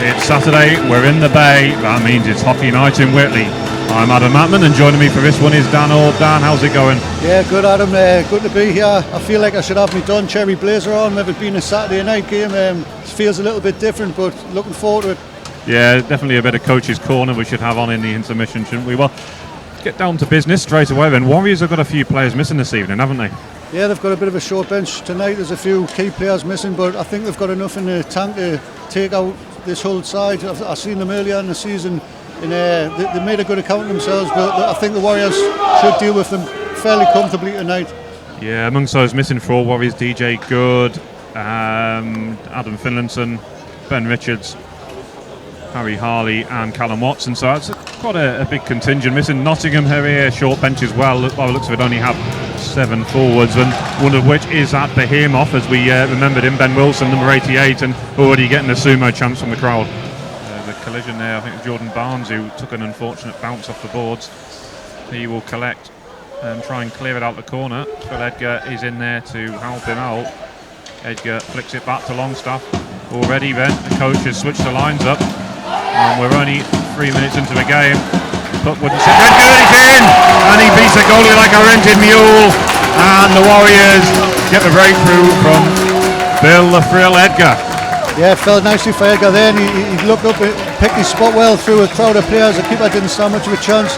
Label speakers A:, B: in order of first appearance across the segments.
A: It's Saturday, we're in the Bay, that means it's hockey night in Whitley. I'm Adam Matman, and joining me for this one is Dan Orr. Dan, how's it going?
B: Yeah, good Adam, good to be here. I feel like I should have my Dun Cherry Blazer on with it being a Saturday night game. It feels a little bit different, but looking forward to it.
A: Yeah, definitely a bit of coach's corner we should have on in the intermission, shouldn't we? Well, get down to business straight away then. Warriors have got a few players missing this evening, haven't they?
B: Yeah, they've got a bit of a short bench tonight. There's a few key players missing, but I think they've got enough in the tank to take out this whole side. I've seen them earlier in the season, and they made a good account of themselves, but I think the Warriors should deal with them fairly comfortably tonight.
A: Yeah, amongst those missing for Warriors, DJ Good, Adam Finlayson, Ben Richards, Harry Harley and Callum Watson, so it's quite a big contingent. Missing Nottingham here, short bench as well. By the looks of it, only have 7 forwards, and one of which is that behemoth, as we remembered him, Ben Wilson, number 88, and already getting a sumo chance from the crowd. The collision there, I think it was Jordan Barnes who took an unfortunate bounce off the boards. He will collect and try and clear it out the corner. Phil Edgar is in there to help him out. Edgar flicks it back to Longstaff. Already then, the coach has switched the lines up. And we're only 3 minutes into the game. Puck wouldn't sit. Edgar is in! And he beats the goalie like a rented mule. And the Warriors get the breakthrough from Bill the Frill Edgar.
B: Yeah, it fell nicely for Edgar there. He looked up, picked his spot well through a crowd of players. The keeper didn't stand much of a chance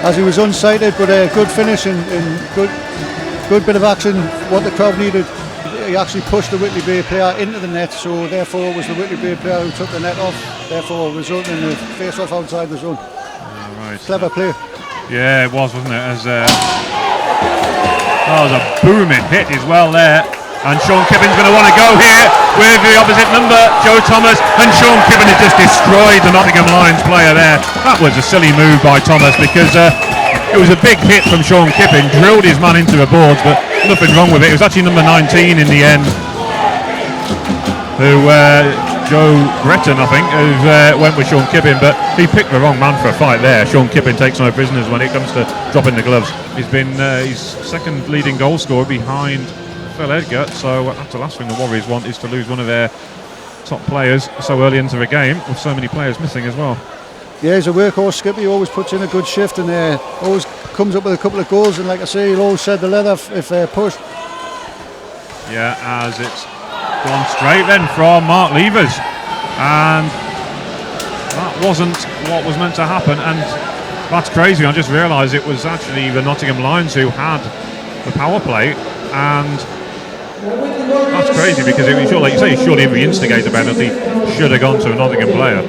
B: as he was unsighted, but a good finish and good bit of action, what the crowd needed. He actually pushed the Whitley Bay player into the net, so therefore it was the Whitley Bay player who took the net off, therefore resulting in a face-off outside the zone.
A: Right.
B: Clever play.
A: Yeah, it was, wasn't it? That was a booming hit as well there. And Sean Kippin's going to want to go here with the opposite number, Joe Thomas, and Sean Kippin has just destroyed the Nottingham Lions player there. That was a silly move by Thomas, because it was a big hit from Sean Kippin, drilled his man into the boards, but nothing wrong with it. It was actually number 19 in the end, who Joe Breton, I think, who went with Sean Kippin, but he picked the wrong man for a fight there. Sean Kippin takes no prisoners when it comes to dropping the gloves. He's been his second leading goal scorer behind Phil Edgar, so that's the last thing the Warriors want, is to lose one of their top players so early into the game, with so many players missing as well.
B: Yeah, he's a workhorse skipper. He always puts in a good shift and always comes up with a couple of goals, and like I say, he'll always shed the leather if pushed.
A: Yeah, as it's gone straight then from Mark Levers, and that wasn't what was meant to happen, and that's crazy. I just realised it was actually the Nottingham Lions who had the power play, and that's crazy, because it was sure, like you say, surely if the instigator penalty should have gone to a Nottingham player.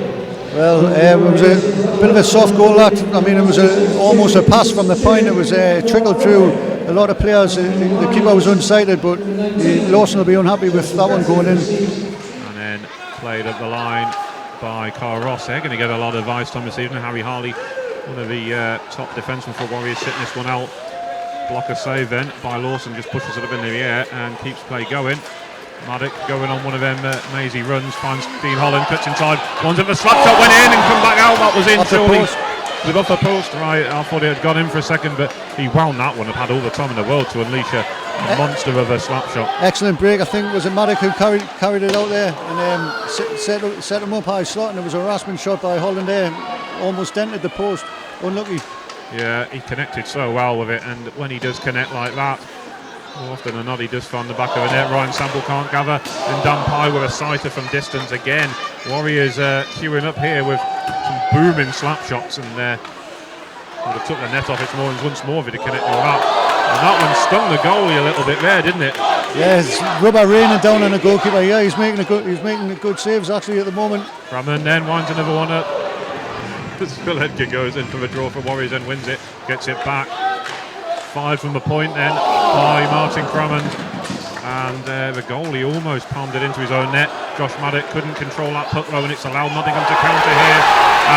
B: Well, it was a bit of a soft goal, that. I mean, it was almost a pass from the point. It was trickled through a lot of players. The keeper was unsighted, but Lawson will be unhappy with that one going in.
A: And then played at the line by Carl Ross. They're going to get a lot of advice on this evening. Harry Harley, one of the top defensemen for Warriors, sitting this one out. Blocker save then by Lawson, just pushes it up into the air and keeps play going. Maddock going on one of them mazy runs, finds Dean Holland, cuts inside, one's at the slap shot, went in and come back out. That was in, surely. With off the post, right? I thought it had gone in for a second, but he wound that one. Have had all the time in the world to unleash a monster of a slap shot.
B: Excellent break. I think it was Maddock who carried it out there and set him up high slot, and it was a harassment shot by Holland there, almost dented the post. Unlucky.
A: Yeah, he connected so well with it, and when he does connect like that, more often than not, he does find the back of the net. Ryan Sample can't gather, and Dan Pye with a sighter from distance again. Warriors queuing up here with some booming slap shots, and would have took the net off its moorings once more if it had connected with that. And that one stung the goalie a little bit there, didn't it?
B: Yeah, it's rubber raining down on the goalkeeper. Yeah, he's making good saves actually at the moment.
A: Crammond then winds another one up. Phil Edgar goes in for the draw for Warriors and wins it, gets it back. Fired from the point then by Martin Crammond, and the goalie almost palmed it into his own net. Josh Maddock couldn't control that puck though, and it's allowed Nottingham to counter here,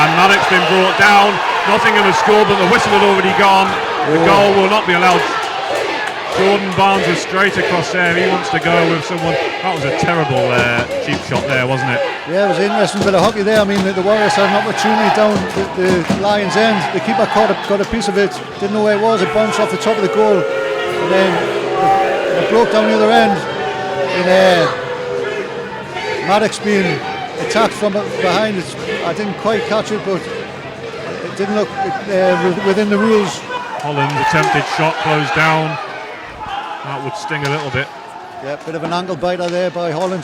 A: and Maddock's been brought down. Nottingham has scored, but the whistle had already gone. The goal will not be allowed. Jordan Barnes was straight across there. He wants to go with someone. That was a terrible cheap shot there, wasn't it?
B: Yeah, it was an interesting bit of hockey there. I mean, the Warriors had an opportunity down the Lions' end. The keeper got a piece of it, didn't know where it was. It bounced off the top of the goal, and then it broke down the other end. And Maddox being attack from behind. I didn't quite catch it, but it didn't look within the rules.
A: Holland's attempted shot closed down. That would sting a little bit.
B: Yeah, bit of an ankle biter there by Holland,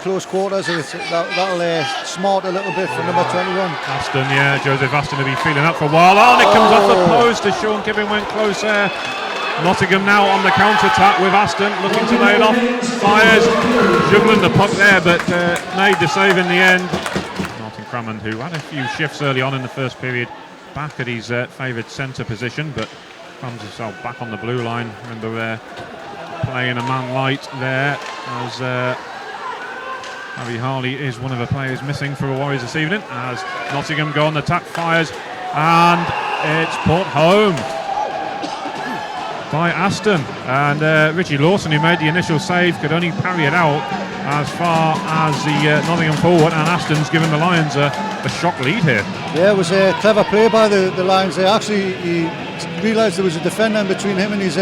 B: close quarters. That'll smart a little bit for number 21.
A: Aston, yeah, Joseph Aston will be feeling up for a while. Oh, and it comes off the post as Sean Kippin went close there. Nottingham now on the counter-attack with Aston looking to lay it off. Fires, juggling the puck there, but made the save in the end. Martin Crammond, who had a few shifts early on in the first period, back at his favoured centre position, but finds himself back on the blue line. Remember playing a man light there as Harry Harley is one of the players missing for the Warriors this evening, as Nottingham go on the attack, fires, and it's put home by Aston, and Richie Lawson, who made the initial save, could only parry it out as far as the Nottingham forward, and Aston's given the Lions a shock lead here.
B: Yeah, it was a clever play by the Lions there. Actually, he realised there was a defender in between him and his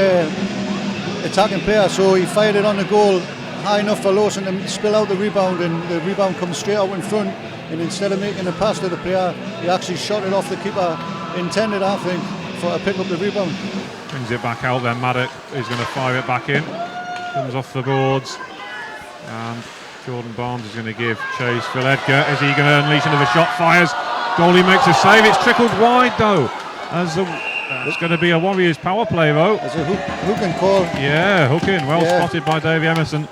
B: attacking player, so he fired it on the goal high enough for Lawson to spill out the rebound, and the rebound comes straight out in front, and instead of making a pass to the player, he actually shot it off the keeper, intended, I think, for to pick up the rebound.
A: Brings it back out there. Maddock is going to fire it back in. Comes off the boards. And Jordan Barnes is going to give chase. Phil Edgar, is he going to unleash another shot? Fires. Goalie makes a save. It's trickled wide though. It's going to be a Warriors power play though.
B: There's a hooking call.
A: Yeah, hooking. Well spotted by Davey Emerson.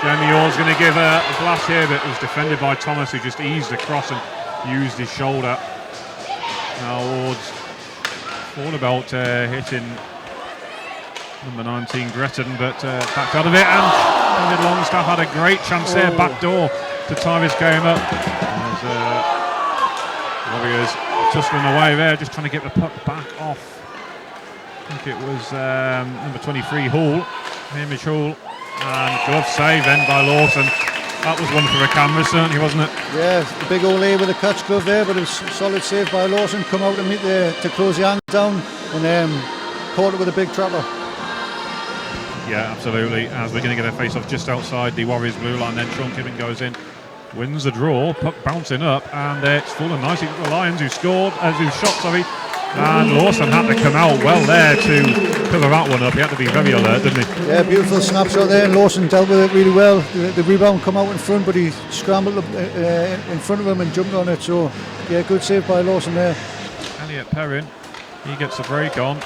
A: Jeremy Orr's going to give a blast here, but it was defended by Thomas, who just eased across and used his shoulder. Now Ord's all about hitting number 19 Gretton, but backed out of it, and David Longstaff had a great chance there, back door to tie this game up. As Warriors tussling away there, just trying to get the puck back off. I think it was number 23 Hall, Hamish Hall, and glove save then by Lawson. That was one for a camera, certainly, wasn't it?
B: Yeah, the big Ole with a catch glove there, but it was a solid save by Lawson. Come out and meet to close the angle down, and caught it with a big trapper.
A: Yeah, absolutely. As we're going to get a face-off just outside the Warriors blue line, then Sean Kippin goes in, wins the draw, puck bouncing up, and it's fallen nicely to the Lions, who shot, and Lawson had to come out well there to cover that one up. He had to be very alert, didn't he?
B: Yeah, beautiful snapshot there, and Lawson dealt with it really well. The rebound come out in front, but he scrambled up in front of him and jumped on it, so yeah, good save by Lawson there.
A: Elliot Perrin, he gets the break on.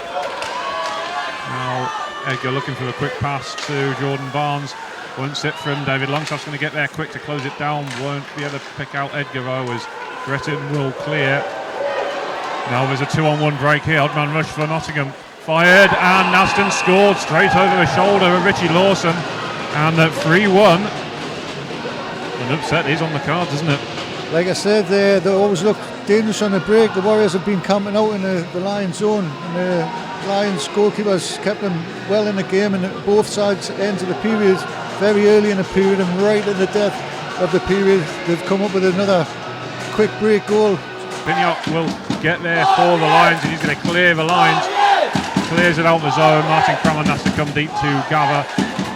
A: Now Edgar looking for a quick pass to Jordan Barnes. Won't sit from David Longstaff's going to get there quick to close it down. Won't be able to pick out Edgar though, as Gretton will clear. Now there's a 2-on-1 break here. Odd man rush for Nottingham. Fired, and Aston scored straight over the shoulder of Richie Lawson. And at 3-1. An upset is on the cards, isn't it?
B: Like I said, they always look dangerous on the break. The Warriors have been camping out in the Lions zone, and the Lions goalkeepers kept them well in the game, and both sides ends of the period, very early in the period and right at the death of the period, they've come up with another quick break goal.
A: Binyok will get there for the Lions, and he's going to clear the lines. Clears it out the zone. Martin Crammond has to come deep to gather.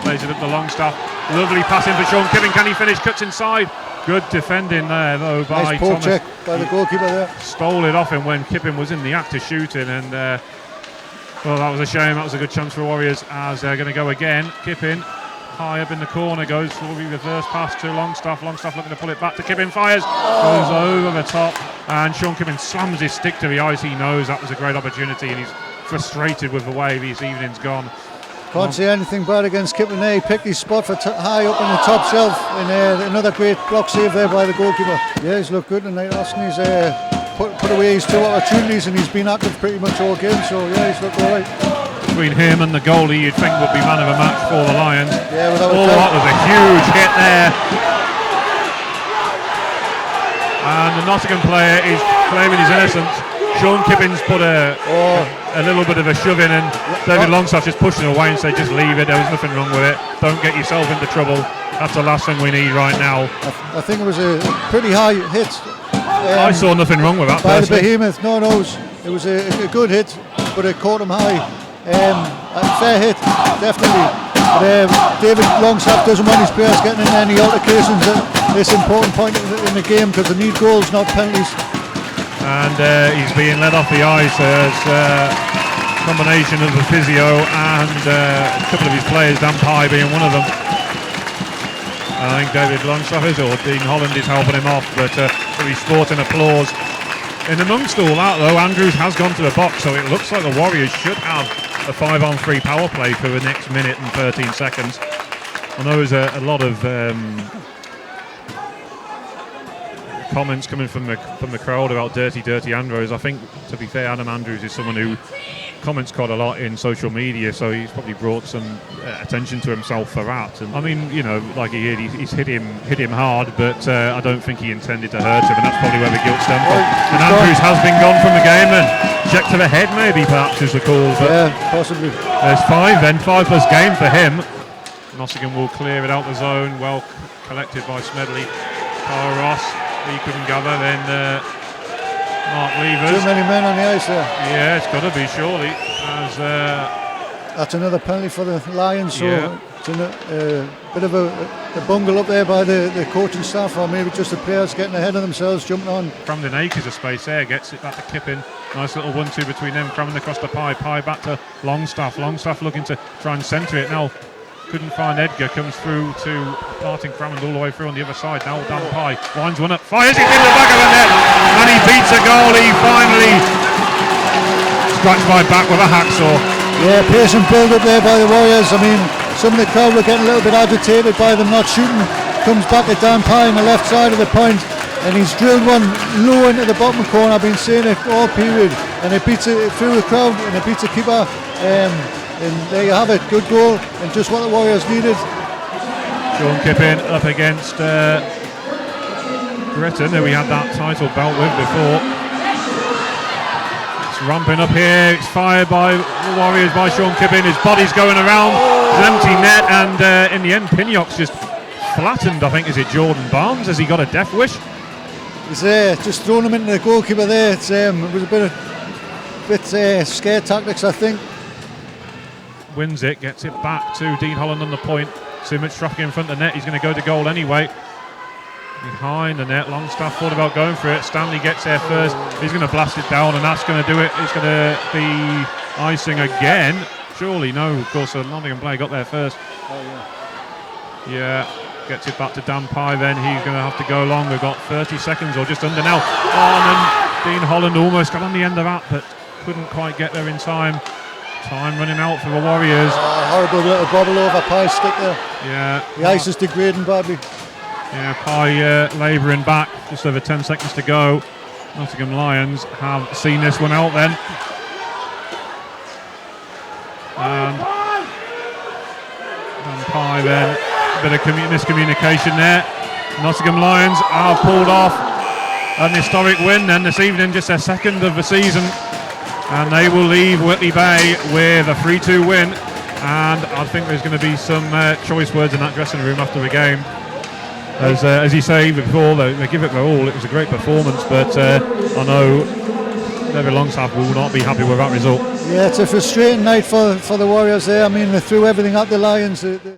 A: Plays it up the Longstaff. Lovely pass in for Sean Kippin. Can he finish? Cuts inside. Good defending there though by
B: nice pull
A: Thomas.
B: check by the goalkeeper there.
A: Stole it off him when Kippin was in the act of shooting, and well, that was a shame. That was a good chance for Warriors, as they're going to go again. Kippin high up in the corner, goes for the reverse pass to Longstaff. Longstaff looking to pull it back to Kippin, fires, goes over the top, and Sean Kippin slams his stick to the ice. He knows that was a great opportunity, and he's frustrated with the way this evening's gone.
B: Can't say anything bad against Kippin there. He picked his spot for high up on the top shelf, and another great block save there by the goalkeeper. Yeah, he's looked good tonight. Austin, he's put away his two opportunities, and he's been active pretty much all game, so yeah, he's looked alright.
A: Between him and the goalie, you'd think would be man of a match for the Lions.
B: Yeah,
A: that was a huge hit there. And the Nottingham player is claiming his innocence. Sean Kippin's put a little bit of a shove in, and David Longstaff just pushing away and said, just leave it, there was nothing wrong with it. Don't get yourself into trouble. That's the last thing we need right now.
B: I think it was a pretty high hit.
A: I saw nothing wrong with that.
B: By the behemoth. No, it was a good hit, but it caught him high. A fair hit, definitely. But David Longstaff doesn't want his players getting in any altercations this important point in the game because they need goals, not penalties.
A: And he's being led off the ice as combination of the physio and a couple of his players, Dan Pye being one of them. I think David Longstaff or Dean Holland is helping him off, but he's sporting applause. In amongst all that, though, Andrews has gone to the box, so it looks like the Warriors should have a 5-on-3 power play for the next minute and 13 seconds. I know there's a lot of comments coming from the crowd about dirty Andrews. I think, to be fair, Adam Andrews is someone who comments quite a lot in social media, so he's probably brought some attention to himself for that. And I mean, you know, like he's hit him hard, but I don't think he intended to hurt him, and that's probably where the guilt stems from. And Andrews has been gone from the game, and check to the head maybe perhaps is the call. But
B: yeah, possibly.
A: There's 5 plus game for him. Nottingham will clear it out the zone, well collected by Smedley. Carl Ross, he couldn't gather, then Mark Levers.
B: Too many men on the ice there.
A: Yeah, it's got to be, surely. As,
B: that's another penalty for the Lions, so
A: yeah.
B: It's a bit of a bungle up there by the coaching staff, or maybe just the players getting ahead of themselves, jumping on.
A: Cramden Acres of space there, gets it back to Kippin. Nice little 1-2 between them, Cramden across to Pye back to Longstaff. Longstaff looking to try and centre it now. Couldn't find Edgar, comes through to Martin Cramond all the way through on the other side. Now Dan Pye winds one up, fires it in the back of the net, and he beats a goalie finally. Scratched by back with a hacksaw.
B: Yeah, patient build up there by the Warriors. I mean, some of the crowd were getting a little bit agitated by them not shooting. Comes back at Dan Pye on the left side of the point, and he's drilled one low into the bottom corner. I've been saying it all period, and it beats it through the crowd, and it beats the keeper. And there you have it, good goal, and just what the Warriors needed.
A: Sean Kippin up against Britton, who we had that title belt with before. It's ramping up here, it's fired by the Warriors by Sean Kippin, his body's going around, an empty net, and in the end Pinnock's just flattened, I think, is it Jordan Barnes? Has he got a death wish?
B: He's just thrown him into the goalkeeper there. It was a bit scare tactics, I think.
A: Wins it, gets it back to Dean Holland on the point. Too much traffic in front of the net, he's going to go to goal anyway. Behind the net, Longstaff thought about going for it. Stanley gets there first, he's going to blast it down, and that's going to do it. It's going to be icing again. Surely, no, of course, the Nottingham player got there first.
B: Oh,
A: yeah, gets it back to Dan Pye then. He's going to have to go long. We've got 30 seconds or just under now. And Dean Holland almost got on the end of that, but couldn't quite get there in time. Time running out for the Warriors.
B: Horrible little bobble over Pye's stick there.
A: Yeah.
B: The ice is degrading badly.
A: Yeah, Pye labouring back. Just over 10 seconds to go. Nottingham Lions have seen this one out then. And Pye then. A bit of miscommunication there. Nottingham Lions have pulled off an historic win then this evening, just their second of the season. And they will leave Whitley Bay with a 3-2 win, and I think there's going to be some choice words in that dressing room after the game. As you say before, they give it their all. It was a great performance, but I know David Longstaff will not be happy with that result.
B: Yeah, it's a frustrating night for the Warriors there. I mean, they threw everything at the Lions.